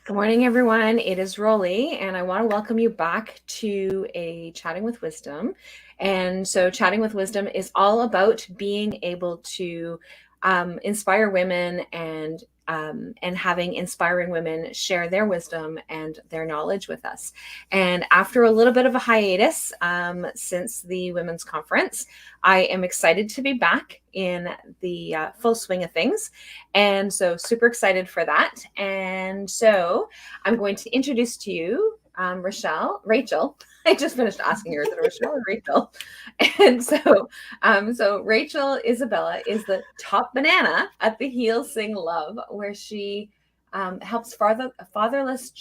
Good morning, everyone. It is Rollie, and I want to welcome you back to a Chatting with Wisdom. And so, Chatting with Wisdom is all about being able to inspire women and having inspiring women share their wisdom and their knowledge with us. And after a little bit of a hiatus since the women's conference, I am excited to be back in the full swing of things. And so, super excited for that. And so, I'm going to introduce to you Rachel. I just finished asking her, is it Rochelle or Rachel? And so Rachel Isabela is the top banana at the Heal Sing Love, where she helps fatherless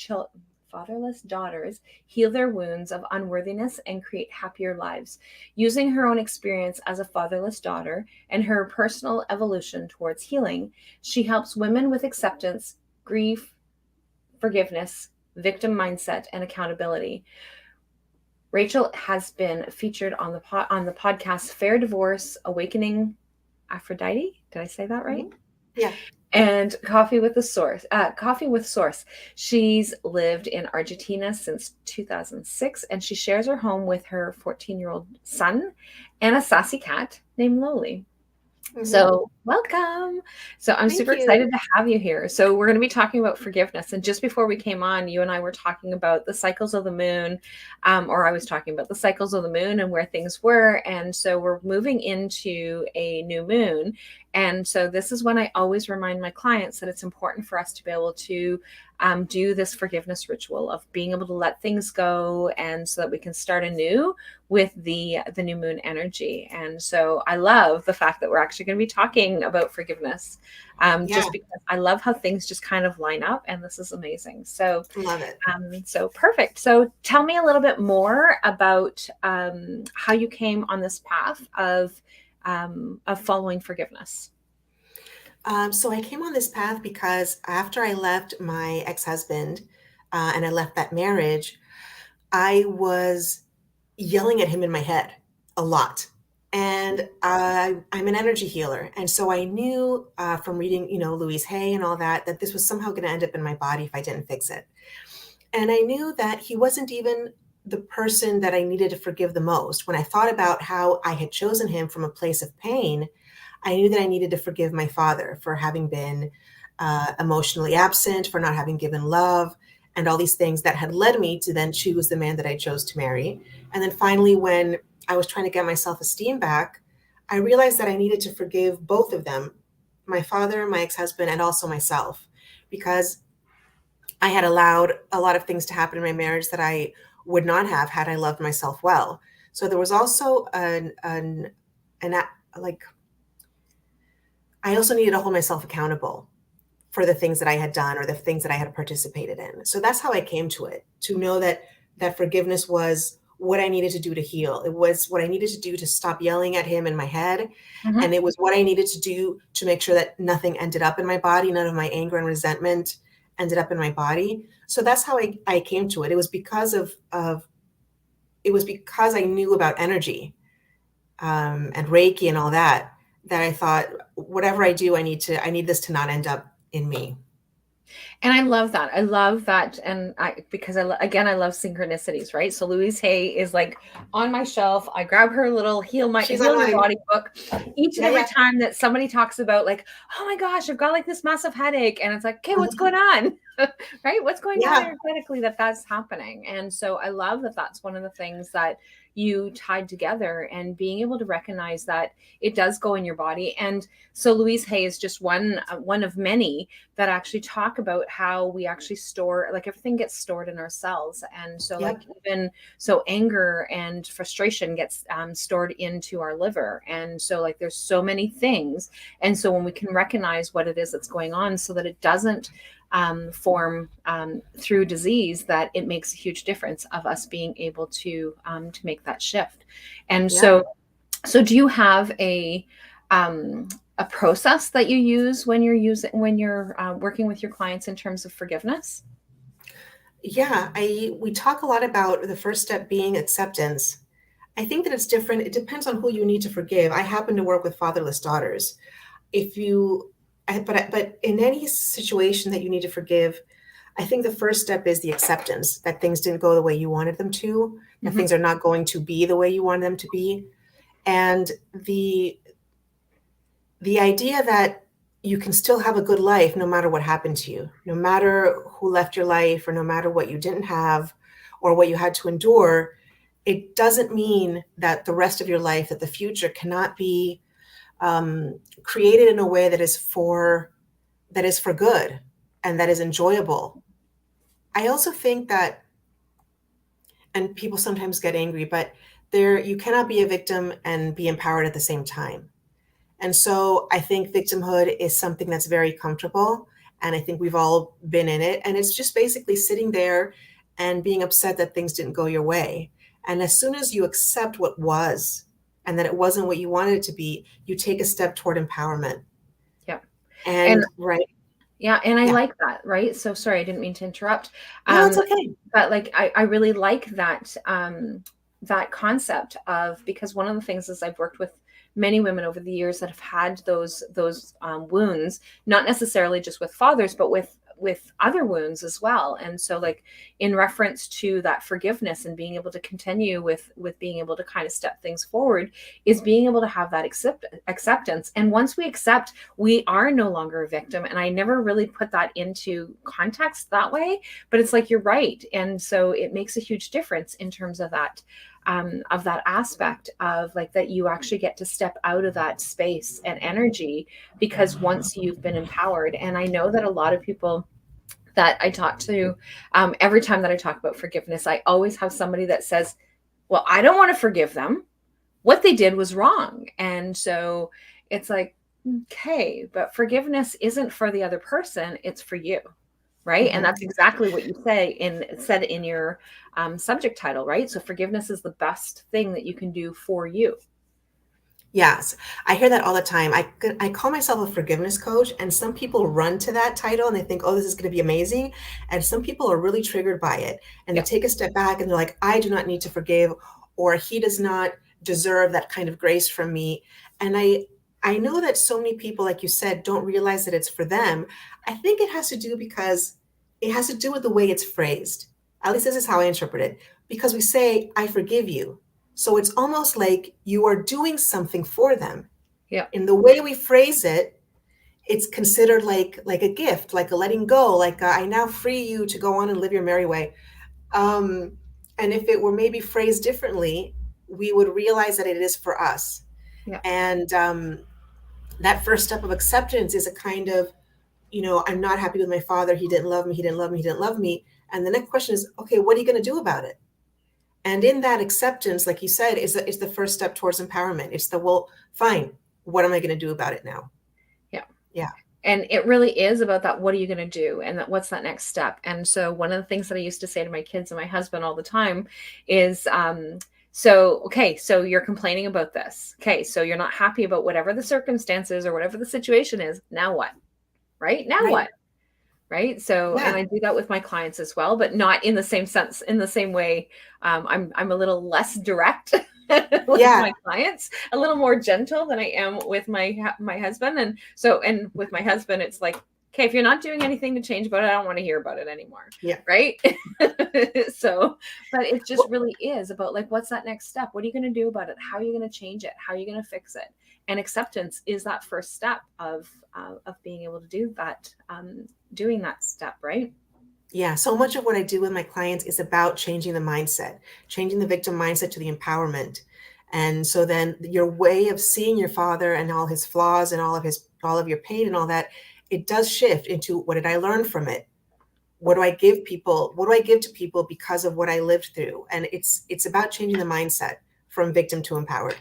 daughters heal their wounds of unworthiness and create happier lives. Using her own experience as a fatherless daughter and her personal evolution towards healing, she helps women with acceptance, grief, forgiveness, victim mindset, and accountability. Rachel has been featured on the podcast Fair Divorce, Awakening Aphrodite. Did I say that right? Yeah. And Coffee with Source. She's lived in Argentina since 2006, and she shares her home with her 14-year-old son and a sassy cat named Loli. Mm-hmm. So welcome. So I'm super excited to have you here. So we're going to be talking about forgiveness. And just before we came on, you and I were talking about the cycles of the moon, or I was talking about the cycles of the moon and where things were. And so we're moving into a new moon. And so this is when I always remind my clients that it's important for us to be able to do this forgiveness ritual of being able to let things go, and so that we can start anew with the new moon energy. And so I love the fact that we're actually going to be talking about forgiveness, just because I love how things just kind of line up, and this is amazing. So love it. So perfect. So tell me a little bit more about how you came on this path of following forgiveness. So I came on this path because after I left my ex-husband and I left that marriage, I was yelling at him in my head a lot. And I'm an energy healer. And so I knew from reading, Louise Hay and all that this was somehow going to end up in my body if I didn't fix it. And I knew that he wasn't even the person that I needed to forgive the most. When I thought about how I had chosen him from a place of pain, I knew that I needed to forgive my father for having been emotionally absent, for not having given love, and all these things that had led me to then choose the man that I chose to marry. And then finally, when I was trying to get my self-esteem back, I realized that I needed to forgive both of them, my father, my ex-husband, and also myself, because I had allowed a lot of things to happen in my marriage that I would not have had I loved myself well. So there was also I also needed to hold myself accountable for the things that I had done or the things that I had participated in. So that's how I came to it, to know that forgiveness was what I needed to do to heal. It was what I needed to do to stop yelling at him in my head. Mm-hmm. And it was what I needed to do to make sure that nothing ended up in my body. None of my anger and resentment ended up in my body. So that's how I came to it. It was because because I knew about energy and Reiki and all that I thought, whatever I do, I need this to not end up in me. And I love that. And because I love synchronicities, right? So Louise Hay is like on my shelf. I grab her little Heal Your Body book each and every time that somebody talks about like, oh my gosh, I've got like this massive headache. And it's like, okay, what's going on? Right? What's going on energetically that's happening? And so I love that that's one of the things that you tied together, and being able to recognize that it does go in your body. And so Louise Hay is just one of many that actually talk about how we actually store, like everything gets stored in our cells. And so like even so anger and frustration gets stored into our liver. And so like there's so many things. And so when we can recognize what it is that's going on, so that it doesn't form through disease, that it makes a huge difference of us being able to make that shift. And so do you have a process that you use when you're working with your clients in terms of forgiveness? Yeah, we talk a lot about the first step being acceptance. I think that it's different. It depends on who you need to forgive. I happen to work with fatherless daughters. But in any situation that you need to forgive, I think the first step is the acceptance that things didn't go the way you wanted them to, that Mhm. things are not going to be the way you wanted them to be. And the idea that you can still have a good life no matter what happened to you, no matter who left your life, or no matter what you didn't have or what you had to endure, it doesn't mean that the rest of your life, that the future cannot be created in a way that is for good and that is enjoyable. I also think that, and people sometimes get angry, but there you cannot be a victim and be empowered at the same time. And so I think victimhood is something that's very comfortable. And I think we've all been in it. And it's just basically sitting there and being upset that things didn't go your way. And as soon as you accept what was and that it wasn't what you wanted it to be, you take a step toward empowerment. Yeah. And And right. yeah, and I Yeah. like that, right? So sorry, I didn't mean to interrupt. No, it's Um, okay. but like I really like that that concept of, because one of the things is I've worked with many women over the years that have had those wounds, not necessarily just with fathers, but with other wounds as well. And so like in reference to that forgiveness and being able to continue with being able to kind of step things forward, is being able to have that acceptance. And once we accept, we are no longer a victim. And I never really put that into context that way, but it's like, you're right. And so it makes a huge difference in terms of that aspect of like that you actually get to step out of that space and energy, because once you've been empowered. And I know that a lot of people that I talk to, every time that I talk about forgiveness, I always have somebody that says, well, I don't want to forgive them. What they did was wrong. And so it's like, okay, but forgiveness isn't for the other person, it's for you. Right. And Mhm. that's exactly what you said in your subject title, right? So forgiveness is the best thing that you can do for you. Yes, I hear that all the time. I call myself a forgiveness coach, and some people run to that title and they think, oh, this is going to be amazing. And some people are really triggered by it. And they Yeah. take a step back and they're like, I do not need to forgive, or he does not deserve that kind of grace from me. And I know that so many people, like you said, don't realize that it's for them. I think it has to do because it has to do with the way it's phrased. At least this is how I interpret it. Because we say, I forgive you. So it's almost like you are doing something for them. Yeah. In the way we phrase it, it's considered like a gift, like a letting go, like I now free you to go on and live your merry way. Um, and if it were maybe phrased differently, we would realize that it is for us. Yeah. And that first step of acceptance is a kind of, I'm not happy with my father. He didn't love me. He didn't love me. He didn't love me. And the next question is, okay, what are you going to do about it? And in that acceptance, like you said, is the first step towards empowerment. It's the, well, fine. What am I going to do about it now? Yeah. Yeah. And it really is about that. What are you going to do? And that, what's that next step? And so one of the things that I used to say to my kids and my husband all the time is, so, okay, so you're complaining about this. Okay. So you're not happy about whatever the circumstances or whatever the situation is. Now what? Right now Right. what? Right. So, and Yeah. I do that with my clients as well, but not in the same sense, in the same way. I'm a little less direct with Yeah. my clients, a little more gentle than I am with my husband. And so, and with my husband, it's like, okay, if you're not doing anything to change about it, I don't want to hear about it anymore. Yeah. Right. So, but it just Well, really is about like, what's that next step? What are you going to do about it? How are you going to change it? How are you going to fix it? And acceptance is that first step of being able to do that, doing that step, right? yeah. So much of what I do with my clients is about changing the mindset, changing the victim mindset to the empowerment. And so then your way of seeing your father and all his flaws and all of your pain and all that, it does shift into, what did I learn from it? What do I give people? What do I give to people because of what I lived through? And it's about changing the mindset from victim to empowered.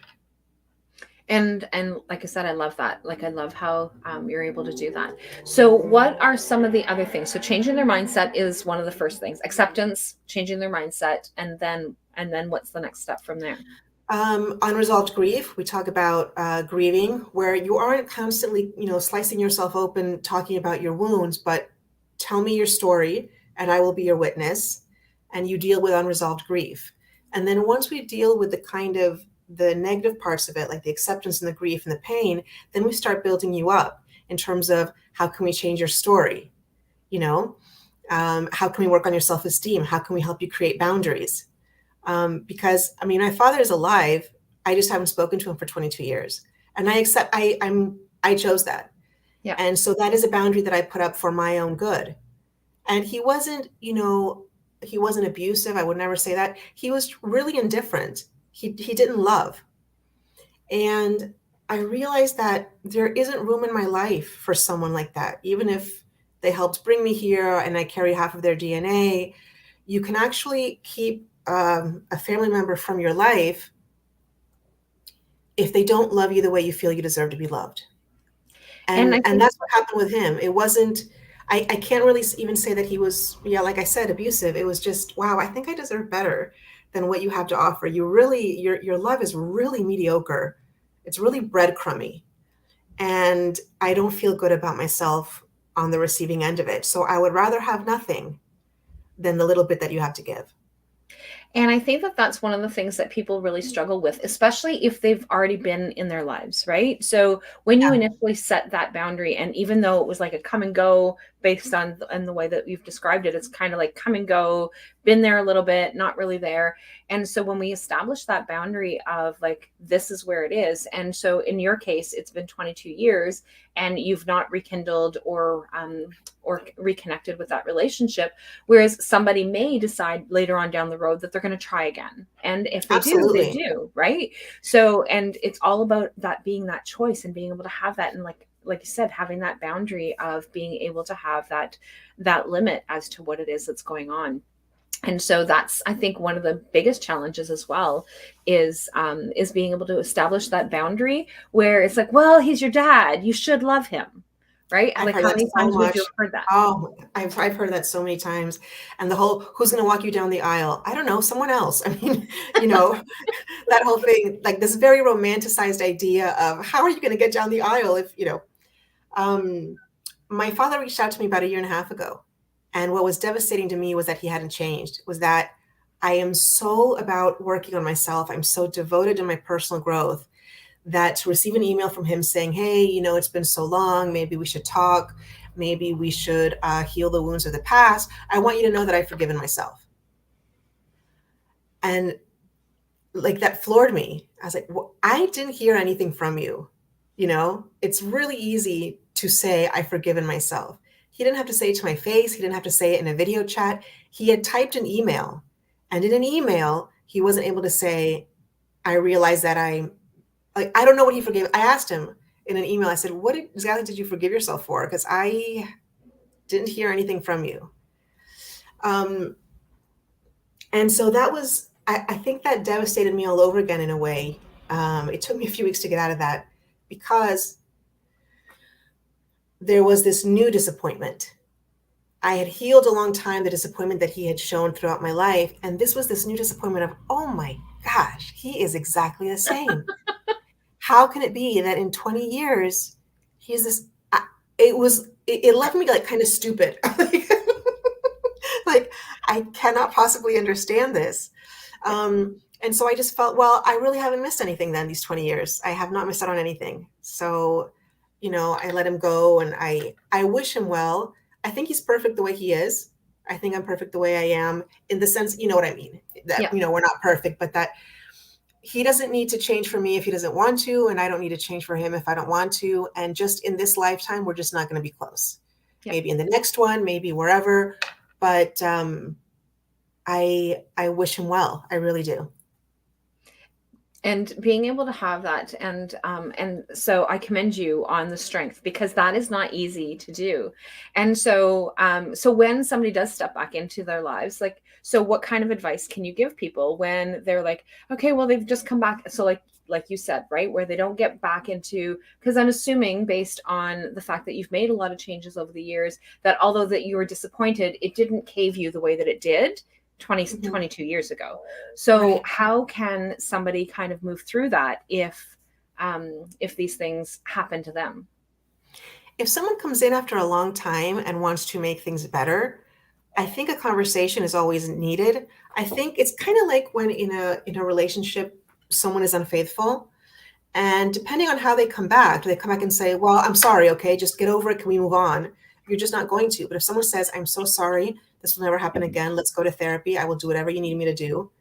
And like I said, I love that. Like I love how you're able to do that. So what are some of the other things? So changing their mindset is one of the first things. Acceptance, changing their mindset, and then what's the next step from there? Unresolved grief. We talk about grieving, where you aren't constantly, slicing yourself open, talking about your wounds, but tell me your story, and I will be your witness. And you deal with unresolved grief. And then once we deal with the kind of the negative parts of it, like the acceptance and the grief and the pain, then we start building you up in terms of how can we change your story, you know? How can we work on your self-esteem? How can we help you create boundaries? Because I mean, my father is alive. I just haven't spoken to him for 22 years, and I chose that, Yeah. and so that is a boundary that I put up for my own good. And he wasn't, he wasn't abusive. I would never say that. He was really indifferent. He didn't love. And I realized that there isn't room in my life for someone like that. Even if they helped bring me here and I carry half of their DNA, you can actually keep a family member from your life if they don't love you the way you feel you deserve to be loved. And I And think that's what happened with him. It wasn't, I can't really even say that he was, yeah, like I said, abusive. It was just, wow, I think I deserve better than what you have to offer. You really, your love is really mediocre. It's really breadcrumby. And I don't feel good about myself on the receiving end of it. So I would rather have nothing than the little bit that you have to give. And I think that that's one of the things that people really struggle with, especially if they've already been in their lives, right? So when you Yeah, initially set that boundary, and even though it was like a come and go based on and the way that you've described it, it's kind of like come and go, been there a little bit, not really there. And so when we establish that boundary of like this is where it is, and so in your case, it's been 22 years, and you've not rekindled or reconnected with that relationship. Whereas somebody may decide later on down the road that they're going to try again. And if they do, they absolutely. do, right? So, and it's all about that being that choice and being able to have that, and like you said, having that boundary of being able to have that limit as to what it is that's going on. And so that's, I think, one of the biggest challenges as well is being able to establish that boundary where it's like, well, he's your dad, you should love him, right? I've Like heard how that many so times would you much. have heard that? Oh, I've heard that so many times. And the whole, who's going to walk you down the aisle? I don't know, someone else. I mean, you know, that whole thing, like this very romanticized idea of how are you going to get down the aisle if, um, my father reached out to me about a year and a half ago. And what was devastating to me was that he hadn't changed, was that I am so about working on myself. I'm so devoted to my personal growth that to receive an email from him saying, hey, it's been so long, maybe we should talk, maybe we should heal the wounds of the past. I want you to know that I've forgiven myself. And like that floored me. I was like, well, I didn't hear anything from you. It's really easy to say I've forgiven myself. He didn't have to say it to my face. He didn't have to say it in a video chat. He had typed an email. And in an email, he wasn't able to say, I realized that I don't know what he forgave. I asked him in an email, I said, what exactly did you forgive yourself for? Because I didn't hear anything from you. And so that was, I think that devastated me all over again in a way. It took me a few weeks to get out of that because there was this new disappointment. I had healed a long time the disappointment that he had shown throughout my life. And this was this new disappointment of, oh my gosh, he is exactly the same. How can it be that in 20 years, he's this, it left me like kind of stupid. Like, I cannot possibly understand this. And so I just felt, well, I really haven't missed anything then these 20 years. I have not missed out on anything. So, I let him go and I wish him well. I think he's perfect the way he is. I think I'm perfect the way I am in the sense, you know what I mean? That, Yeah. we're not perfect, but that he doesn't need to change for me if he doesn't want to. And I don't need to change for him if I don't want to. And just in this lifetime, we're just not going to be close. Yeah. Maybe in the next one, maybe wherever. But I wish him well. I really do. And being able to have that, and so I commend you on the strength, because that is not easy to do. And so when somebody does step back into their lives, like, so what kind of advice can you give people when they're like, okay, well, they've just come back, so like you said, right, where they don't get back into, because I'm assuming based on the fact that you've made a lot of changes over the years, that although that you were disappointed, it didn't cave you the way that it did 22 years ago. So Right. how can somebody kind of move through that if these things happen to them? If someone comes in after a long time and wants to make things better, I think a conversation is always needed. I think it's kind of like when in a relationship someone is unfaithful, and depending on how they come back, do they come back and say, "Well, I'm sorry, okay, just get over it. Can we move on?" you're just not going to. But if someone says, I'm so sorry, this will never happen again, let's go to therapy, I will do whatever you need me to do,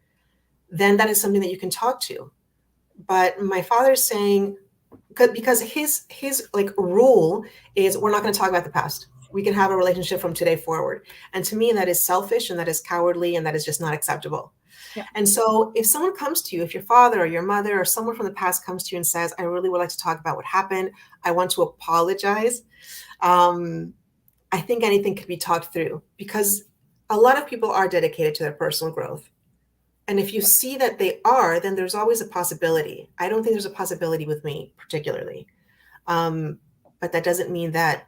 then that is something that you can talk to. But my father's saying, because his like rule is, we're not going to talk about the past. We can have a relationship from today forward. And to me, that is selfish, and that is cowardly, and that is just not acceptable. Yeah. And so if someone comes to you, if your father or your mother or someone from the past comes to you and says, I really would like to talk about what happened, I want to apologize, I think anything could be talked through, because a lot of people are dedicated to their personal growth. And if you see that they are, then there's always a possibility. I don't think there's a possibility with me particularly. But that doesn't mean that.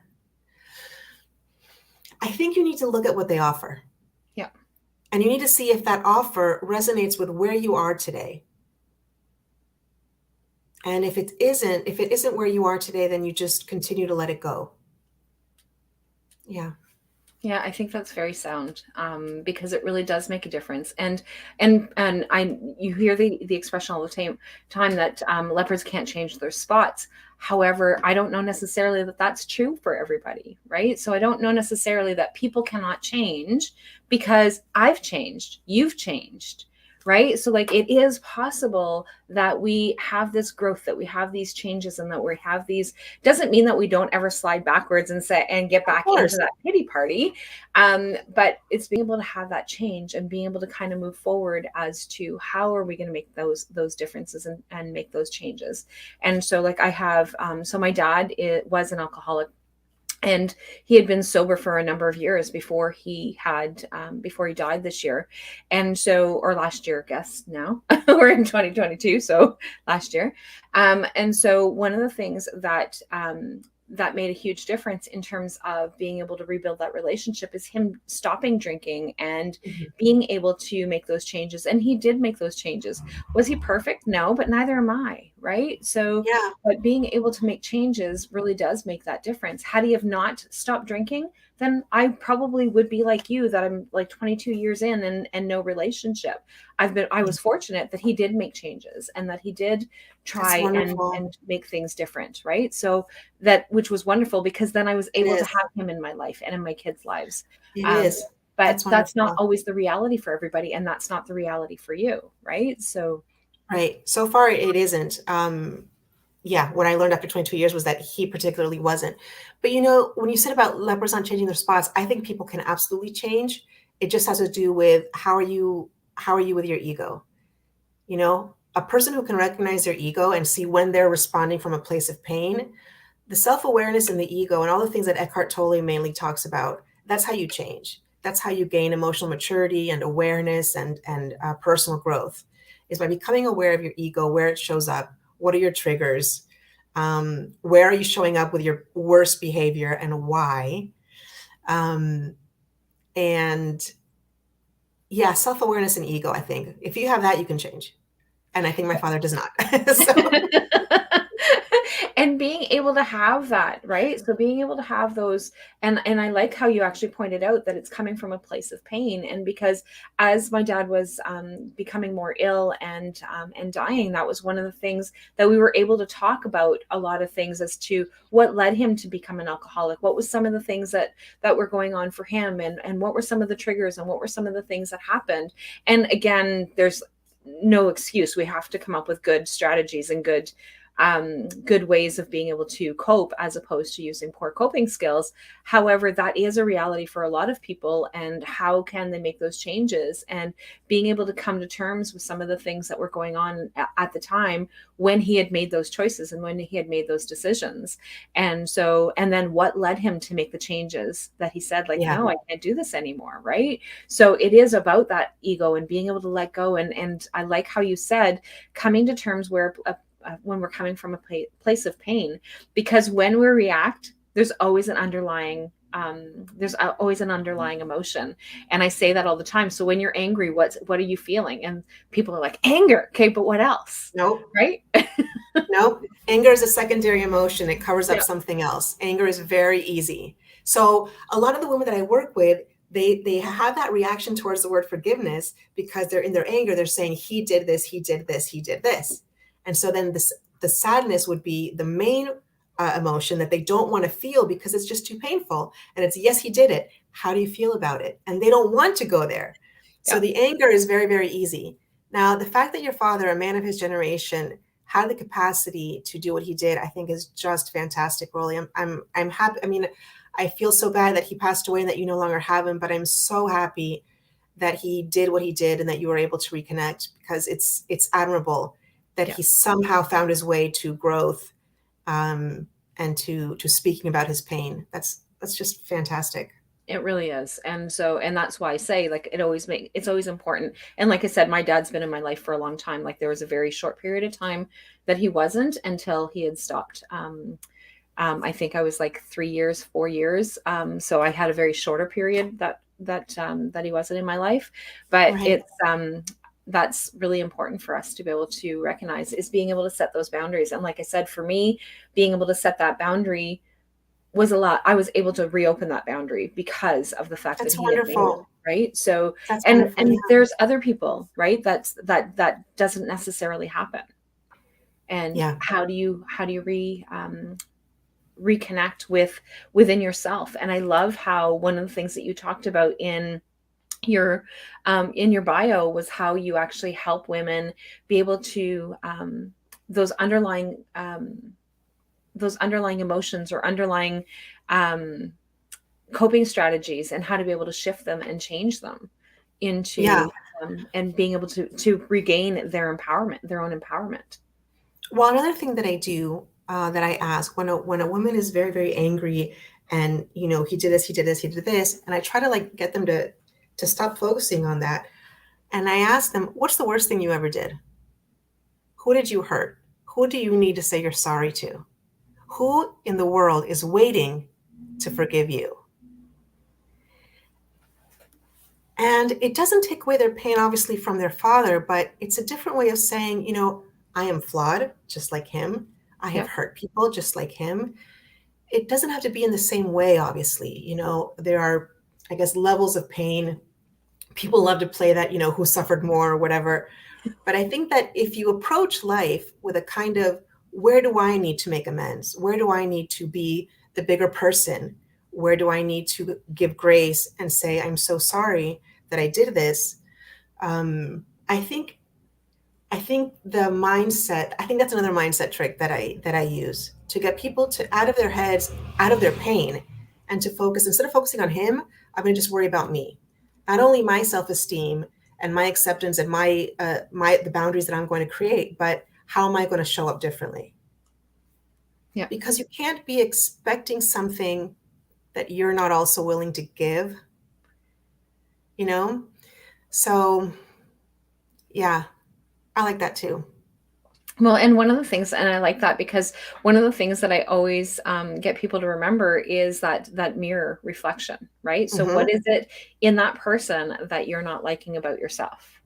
I think you need to look at what they offer. Yeah. And you need to see if that offer resonates with where you are today. And if it isn't where you are today, then you just continue to let it go. Yeah. Yeah, I think that's very sound, because it really does make a difference. And you hear the expression all the time that leopards can't change their spots. However, I don't know necessarily that that's true for everybody, right? So I don't know necessarily that people cannot change, because I've changed, you've changed, right? So like, it is possible that we have this growth, that we have these changes, and that we have these, doesn't mean that we don't ever slide backwards and get back into that pity party. But it's being able to have that change and being able to kind of move forward as to how are we going to make those differences and make those changes. And so like I have, so my dad was an alcoholic, and he had been sober for a number of years before he died this year. And so, or last year, I guess now we're in 2022. So last year. And so one of the things that made a huge difference in terms of being able to rebuild that relationship is him stopping drinking and being able to make those changes. And he did make those changes. Was he perfect? No, but neither am I, right? So, yeah. But being able to make changes really does make that difference. Had he have not stopped drinking, then I probably would be like you, that I'm like 22 years in and no relationship. I was fortunate that he did make changes and that he did try and make things different, right? So which was wonderful, because then I was able to have him in my life and in my kids' lives. It is. But that's not always the reality for everybody, and that's not the reality for you, right? So right. So far it isn't. Yeah, what I learned after 22 years was that he particularly wasn't. But when you said about leopards not changing their spots, I think people can absolutely change. It just has to do with how are you with your ego? A person who can recognize their ego and see when they're responding from a place of pain, the self-awareness and the ego and all the things that Eckhart Tolle mainly talks about, that's how you change. That's how you gain emotional maturity and awareness and personal growth, is by becoming aware of your ego, where it shows up. What are your triggers? Where are you showing up with your worst behavior, and why? And yeah, self-awareness and ego, I think. If you have that, you can change. And I think my father does not. And being able to have that, right? So being able to have those, and I like how you actually pointed out that it's coming from a place of pain. And because as my dad was becoming more ill and dying, that was one of the things that we were able to talk about, a lot of things as to what led him to become an alcoholic. What was some of the things that were going on for him, and what were some of the triggers, and what were some of the things that happened. And again, there's no excuse. We have to come up with good strategies and good ways of being able to cope, as opposed to using poor coping skills. However, that is a reality for a lot of people. And how can they make those changes? And being able to come to terms with some of the things that were going on at the time when he had made those choices and when he had made those decisions. And then what led him to make the changes that he said, like, no, I can't do this anymore. Right. So it is about that ego and being able to let go. And I like how you said, coming to terms when we're coming from a place of pain, because when we react, there's always an underlying emotion. And I say that all the time. So when you're angry, what are you feeling? And people are like, anger. Okay, but what else? Nope. Right? Nope. Anger is a secondary emotion. It covers up something else. Anger is very easy. So a lot of the women that I work with, they have that reaction towards the word forgiveness, because they're in their anger. They're saying, he did this, he did this, he did this. And so then the sadness would be the main emotion that they don't want to feel because it's just too painful. And it's, yes, he did it. How do you feel about it? And they don't want to go there. So Yeah. the anger is very, very easy. Now, the fact that your father, a man of his generation, had the capacity to do what he did, I think is just fantastic, Rollie. I'm happy. I mean, I feel so bad that he passed away and that you no longer have him, but I'm so happy that he did what he did and that you were able to reconnect, because it's admirable that Yeah. he somehow found his way to growth, and to speaking about his pain. That's just fantastic. It really is. And so, and that's why I say, like, it's always important. And like I said, my dad's been in my life for a long time. Like, there was a very short period of time that he wasn't, until he had stopped. I think I was like 3 years, 4 years. So I had a very shorter period that he wasn't in my life. But Right. that's really important for us to be able to recognize, is being able to set those boundaries. And like I said, for me, being able to set that boundary was a lot. I was able to reopen that boundary because of the fact that That's he had made it, wonderful. right? So, That's wonderful. and Yeah. there's other people, right? That doesn't necessarily happen. And Yeah. how do you reconnect within yourself? And I love how one of the things that you talked about your in your bio was how you actually help women be able to those underlying emotions or underlying um, coping strategies, and how to be able to shift them and change them Yeah. into and being able to regain their empowerment, their own empowerment. Well, another thing that I do, that I ask when a woman is very, very angry, and he did this, he did this, he did this, and I try to like get them to stop focusing on that. And I ask them, what's the worst thing you ever did? Who did you hurt? Who do you need to say you're sorry to? Who in the world is waiting to forgive you? And it doesn't take away their pain, obviously, from their father, but it's a different way of saying, I am flawed, just like him. I have Yeah. hurt people, just like him. It doesn't have to be in the same way, obviously. There are, I guess, levels of pain. People love to play that, who suffered more or whatever. But I think that if you approach life with a kind of, where do I need to make amends? Where do I need to be the bigger person? Where do I need to give grace and say, I'm so sorry that I did this? I think the mindset, I think that's another mindset trick that I use to get people to out of their heads, out of their pain, and to focus, instead of focusing on him, I'm going to just worry about me. Not only my self-esteem and my acceptance and my the boundaries that I'm going to create, but how am I going to show up differently? Yeah. Because you can't be expecting something that you're not also willing to give, you know? So, yeah, I like that too. Well, and one of the things, and I like that, because one of the things that I always get people to remember is that mirror reflection, right? So, what Hmm. is it in that person that you're not liking about yourself?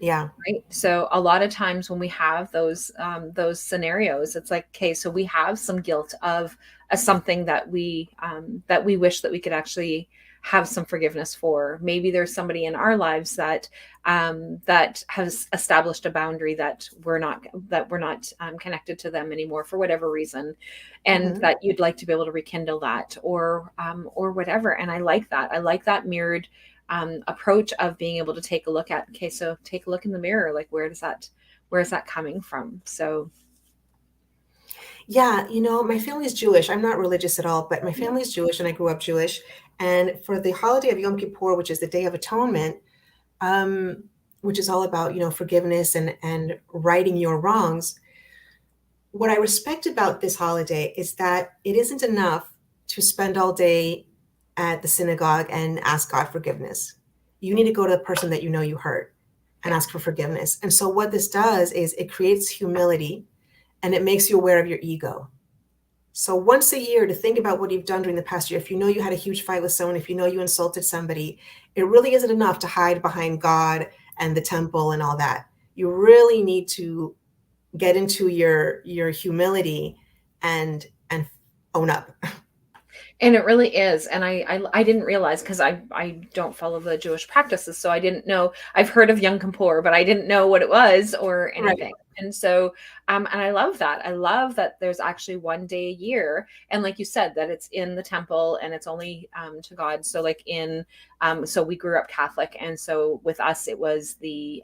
Yeah. Right. So a lot of times when we have those scenarios, it's like, okay, so we have some guilt of something that we wish that we could actually have some forgiveness for. Maybe there's somebody in our lives that has established a boundary that we're not connected to them anymore for whatever reason, and Hmm. that you'd like to be able to rekindle that, or whatever. And I like that. I like that mirrored approach of being able to take a look at, okay, so take a look in the mirror, like, where is that coming from? So Yeah, my family's Jewish. I'm not religious at all, but my yeah. family's Jewish and I grew up Jewish. And for the holiday of Yom Kippur, which is the Day of Atonement, um, which is all about, forgiveness and righting your wrongs, what I respect about this holiday is that it isn't enough to spend all day at the synagogue and ask God forgiveness. You need to go to the person that you know you hurt and Yeah. ask for forgiveness. And so what this does is it creates humility and it makes you aware of your ego. So once a year to think about what you've done during the past year. If you know you had a huge fight with someone, if you know you insulted somebody, it really isn't enough to hide behind God and the temple and all that. You really need to get into your humility and own up. And it really is. And I didn't realize, because I don't follow the Jewish practices, so I didn't know. I've heard of Yom Kippur, but I didn't know what it was or Right. anything. And so, and I love that. I love that there's actually one day a year. And like you said, that it's in the temple and it's only to God. So like so we grew up Catholic. And so with us, it was the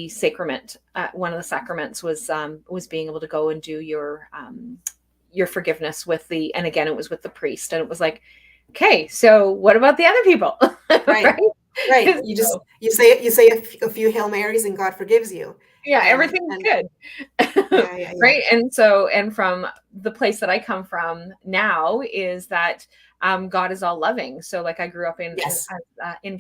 sacrament. One of the sacraments was being able to go and do your forgiveness with and again, it was with the priest. And it was like, okay, so what about the other people? Right. Right. Right. You say a few Hail Marys and God forgives you. Yeah, And everything's and good. yeah. Right. And from the place that I come from now is that God is all loving. So like I grew up Yes. in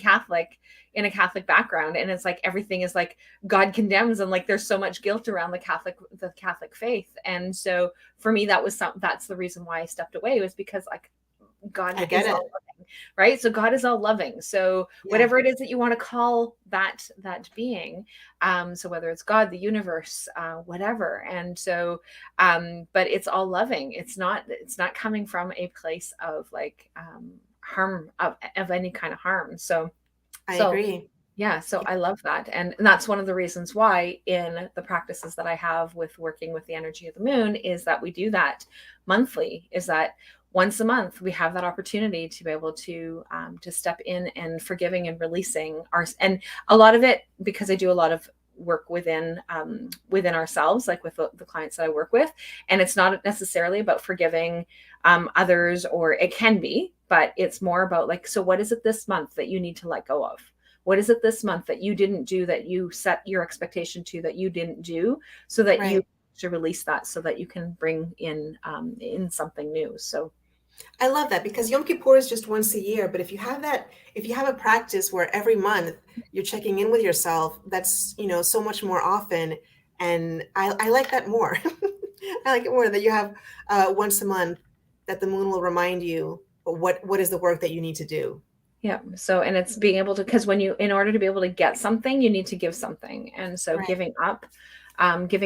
a Catholic background, and it's like everything is like God condemns, and like there's so much guilt around the Catholic faith. And so for me, that's the reason why I stepped away, was because like I God get is it. all loving, right? So God is all loving. So Yeah. whatever it is that you want to call that being, so whether it's God, the universe, whatever. And so, but it's all loving. It's not coming from a place of like harm of any kind of harm. I So agree. yeah, so I love that. And that's one of the reasons why in the practices that I have with working with the energy of the moon is that we do that monthly, is that once a month we have that opportunity to be able to step in and forgiving and releasing and a lot of it, because I do a lot of work within ourselves, like with the clients that I work with. And it's not necessarily about forgiving others, or it can be, but it's more about like, so what is it this month that you need to let go of? What is it this month that you didn't do, that you set your expectation to, that you didn't do, so that you Right. should release that, so that you can bring in something new. So I love that, because Yom Kippur is just once a year, but if you have a practice where every month you're checking in with yourself, that's, so much more often. And I like that more. I like it more that you have once a month, that the moon will remind you what is the work that you need to do. yeah. So, and it's being able to, because in order to be able to get something, you need to give something. And so Right. giving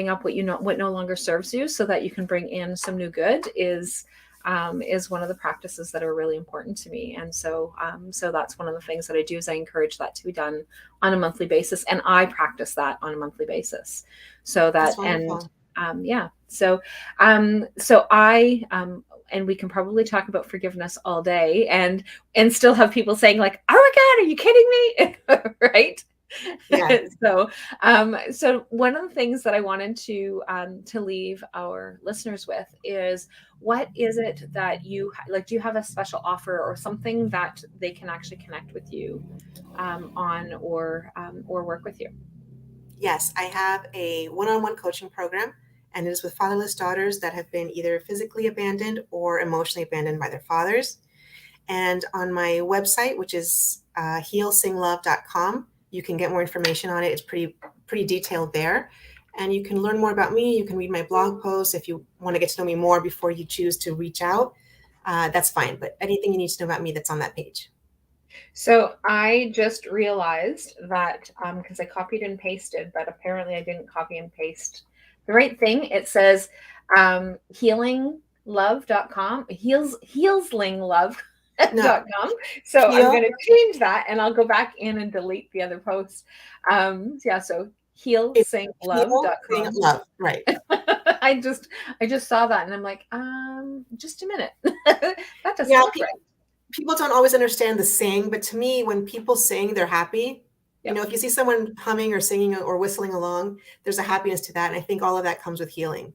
up what no longer serves you, so that you can bring in some new good, is one of the practices that are really important to me. And so, so that's one of the things that I do, is I encourage that to be done on a monthly basis. And I practice that on a monthly basis, so That's that, and wonderful. yeah. So, and we can probably talk about forgiveness all day, and still have people saying like, "Oh my God, are you kidding me?" Right? Yeah. So one of the things that I wanted to leave our listeners with is, what is it that you like? Do you have a special offer or something that they can actually connect with you on, or work with you? Yes, I have a one-on-one coaching program, and it is with fatherless daughters that have been either physically abandoned or emotionally abandoned by their fathers. And on my website, which is healsinglove.com, you can get more information on it. It's pretty detailed there. And you can learn more about me. You can read my blog posts. If you want to get to know me more before you choose to reach out, that's fine. But anything you need to know about me, that's on that page. So I just realized that because I copied and pasted, but apparently I didn't copy and paste the right thing. It says healinglove.com, No, healslinglove.com. So I'm heal. going to change that, and I'll go back in and delete the other post. Yeah, so It's heal, sing, healsinglove.com. love. Right. I just saw that, and I'm like, just a minute. That doesn't Yeah. look right. People don't always understand the sing, but to me, when people sing, they're happy. Yep. If you see someone humming or singing or whistling along, there's a happiness to that. And I think all of that comes with healing.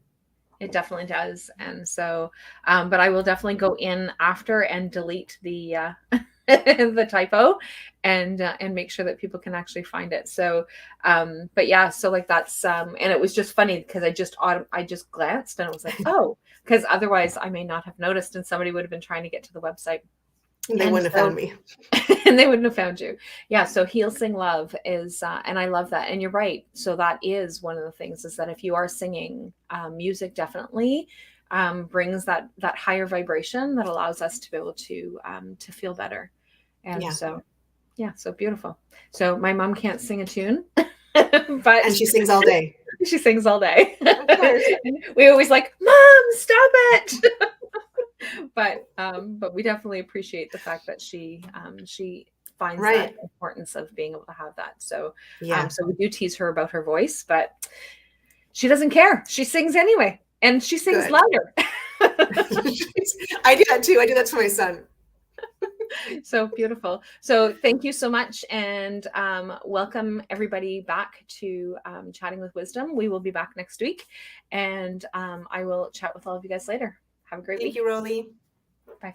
It definitely does. And so, but I will definitely go in after and delete the the typo, and make sure that people can actually find it. So, but yeah, so like that's and it was just funny because I just glanced and I was like, oh, because otherwise I may not have noticed, and somebody would have been trying to get to the website. They And wouldn't have so found me. and they wouldn't have found you. Yeah. So heal, sing, love is, and I love that. And you're right. So that is one of the things, is that if you are singing, music definitely brings that higher vibration that allows us to be able to feel better. And Yeah. so, yeah, so beautiful. So my mom can't sing a tune, And but she sings all day. she sings all day. Of course. And we always like, Mom, stop it. But we definitely appreciate the fact that she finds that Right. importance of being able to have that. So Yeah. so we do tease her about her voice, but She doesn't care. She sings anyway, and she sings Good. louder. I do that too. I do that to my son. So beautiful. So thank you so much, and welcome everybody back to Chatting with Wisdom. We will be back next week, and I will chat with all of you guys later. Have a great Thank week. you, Rollie. Bye.